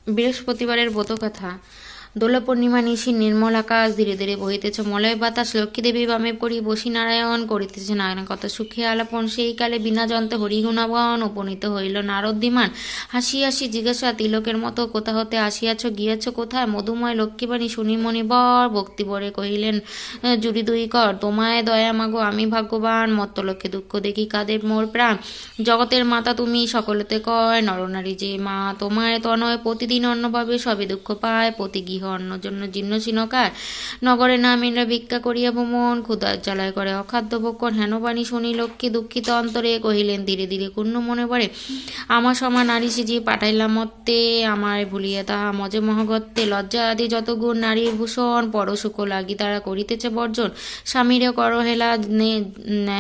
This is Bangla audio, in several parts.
বৃহস্পতিবারের ব্রতকথা। দোল পূর্ণিমা নিশি নির্মল আকাশ, ধীরে ধীরে বহিতেছে মলয় বাতাস। লক্ষ্মীদেবী বামে পড়ি বসি নারায়ণ, করিতেছে নারায়ণ কত সুখে আলাপন। সেই কালে বিনা যন্ত্রে হরিগুণাবন, উপনীত হইল নারদ্বিমান। হাসি হাসি জিজ্ঞাসা তিলকের মতো, কোথা হতে আসিয়াছ, গিয়াছ কোথায়? মধুময় লক্ষ্মীবাণী শুনি মণিবর, ভক্তিবরে কহিলেন জুড়ি দুই কর। তোমায় দয়া মাগো আমি ভাগ্যবান, মত্তলোকে দুঃখ দেখি কাঁদে মোর প্রাণ। জগতের মাতা তুমি সকলেতে কয়, নরনারী যে মা তোমায় তনয়। প্রতিদিন অন্নভাবে সবে দুঃখ পায়, প্রতি গৃহ অন্যর জন্য জীর্ণ শীর্ণকায়। নগরে না মেয়েরা ভিক্ষা করিয়া ভ্রমণ, ক্ষুধার জ্বালায় করে অখাদ্য ভক্ষণ। হেনবাণী শুনি লক্ষ্মী দুঃখিত অন্তরে, কহিলেন ধীরে ধীরে ক্ষুণ্ণ মনে পড়ে, আমার সমান নারী সিজি পাঠাইলাম মত্তে, আমায় ভুলিয়া তাহা মজে মহাগত্যে। লজ্জা আদি যত গুণ নারীর ভূষণ, পরশুখ লাগি তারা করিতেছে বর্জন। স্বামীরে কর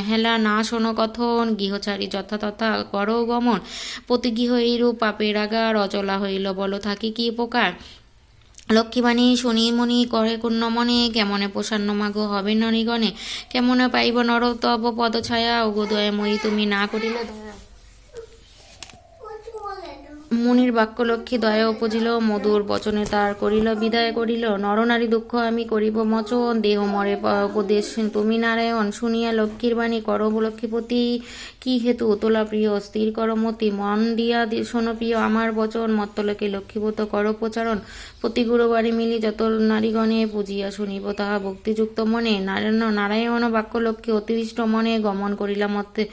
হেলা না শোনো কথন, গৃহ ছাড়ি যথা তথা করো গমন। প্রতি গৃহ এইরূপ পাপের আগার, অচলা হইল বলো থাকি কি প্রকার। লক্ষ্মীবাণী শুনি মনি করে কুণ্ণ মনে, কেমনে প্রসান্ন মাগো হবে নরিগণে, কেমনে পাইব নর তব পদছায়া। ওগো দয়াময়ী তুমি না করিলে দয়া। মুনির বাক্য লক্ষ্মী দয়া উপজিল, মধুর বচনে তার করিল বিদায় করিল। নরনারী দুঃখ আমি করিব মচন, দেহ মরে উপদেশ তুমি নারায়ণ। শুনিয়া লক্ষ্মীর বাণী করো লক্ষ্মীপতি, কি হেতু তোলা প্রিয় স্থির কর মতি। মন দিয়া শোনো প্রিয় আমার বচন, মত্তলোকে লক্ষ্মীব্রত করো প্রচারণ। প্রতি গুরুবারে মিলি যত নারীগণে, পুজিয়া শুনিব তাহা ভক্তিযুক্ত মনে। নারায়ণ বাক্য লক্ষ্মী অতিষ্ঠ মনে, গমন করিলাম মত্তে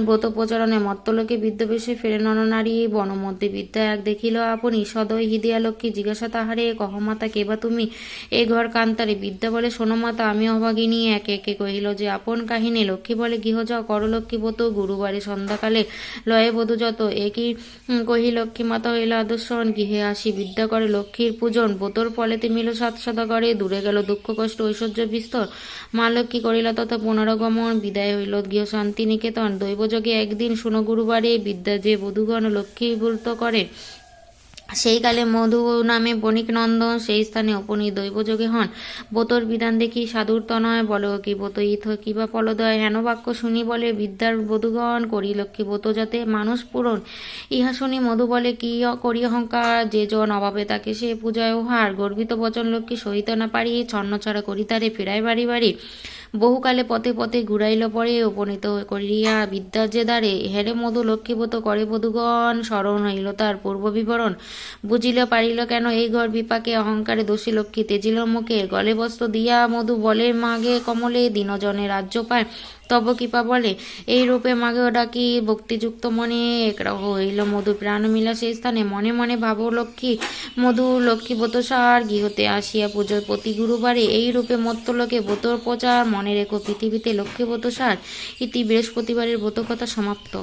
ব্রত প্রচারণে। মত্তলোকে বিদ্যাবেশে ফেরে নরনারী, বনমধ্যে বিদ্যা এক দেখিল আপনি। সদয় হৃদয়া লক্ষ্মী জিজ্ঞাসা তাহারে, কহ মাতা কেবা তুমি এ ঘর কান্তারে। বিদ্যা বলে শোনো মাতা আমি অভাগিনী, একে একে কহিল যে আপন কাহিনী। লক্ষ্মী বলে গৃহ যাও করো লক্ষ্মী ব্রত, গুরুবারে সন্ধ্যাকালে লয়ে বধূ যত। একই কহি লক্ষ্মী মাতা হইল আদর্শন, গৃহে আসি বিদ্যা করে লক্ষ্মীর পূজন। ব্রতর ফলেতে মিল সাত সদাগরে, দূরে গেল দুঃখ কষ্ট ঐশ্বর্য বিস্তর। মা লক্ষ্মী করিল তথা পুনরগমন, বিদায় হইল গৃহ শান্তি নিকেতন। দৈবযোগে একদিন শুনো গুরুবারে, বিদ্যা যে বধূগণ লক্ষ্মী ব্রত করে। সেই কালে মধু নামে বণিক নন্দন, সেই স্থানে উপনীত দৈবযোগে হন। ব্রতর বিধান দেখি সাধুর তনয়, বলো কি ব্রত ইথ কিবা ফলদয়। হেন বাক্য শুনি বলে বিদ্যার বধূগণ, করি লক্ষ্মী ব্রত যাতে মানুষ পূরণ। ইহা শুনি মধু বলে কি করি অহংকার, যে জন অভাবে তাকে সে পূজায় ওহার। গর্বিত বচন লক্ষ্মী সহিত না পারি, ছন্ন ছাড়া করি তারে ফেরাই বাড়ি বাড়ি। বহুকালে পথে পথে ঘুরাইল পরে, উপনীত করিয়া বিদ্যার যে দ্বারে। হেরে মধু লক্ষ্মীব্রত করে বধূগণ, স্মরণ হইল তার পূর্ব বিবরণ। বুঝিল পারিল কেন এই ঘর বিপাকে, অহংকারে দোষী লক্ষ্মী তেজিল মুখে। গলে বস্ত্র দিয়া মধু বলে মাগে কমলে, দিনজনে রাজ্য পায় তব কৃপা বলে। এই রূপে মাগেও ডাকি ভক্তিযুক্ত মনে, একরাহ হইল মধু প্রাণ মিলা সেই স্থানে। মনে মনে ভাব লক্ষ্মী মধু লক্ষ্মী ব্রতসার, গৃহতে আসিয়া পুজো প্রতি গুরুবারে। এই রূপে মত্তলোকে ব্রতর প্রচার, মনে রেখো পৃথিবীতে লক্ষ্মী ব্রতসার। ইতি বৃহস্পতিবারের ব্রতকথা সমাপ্ত।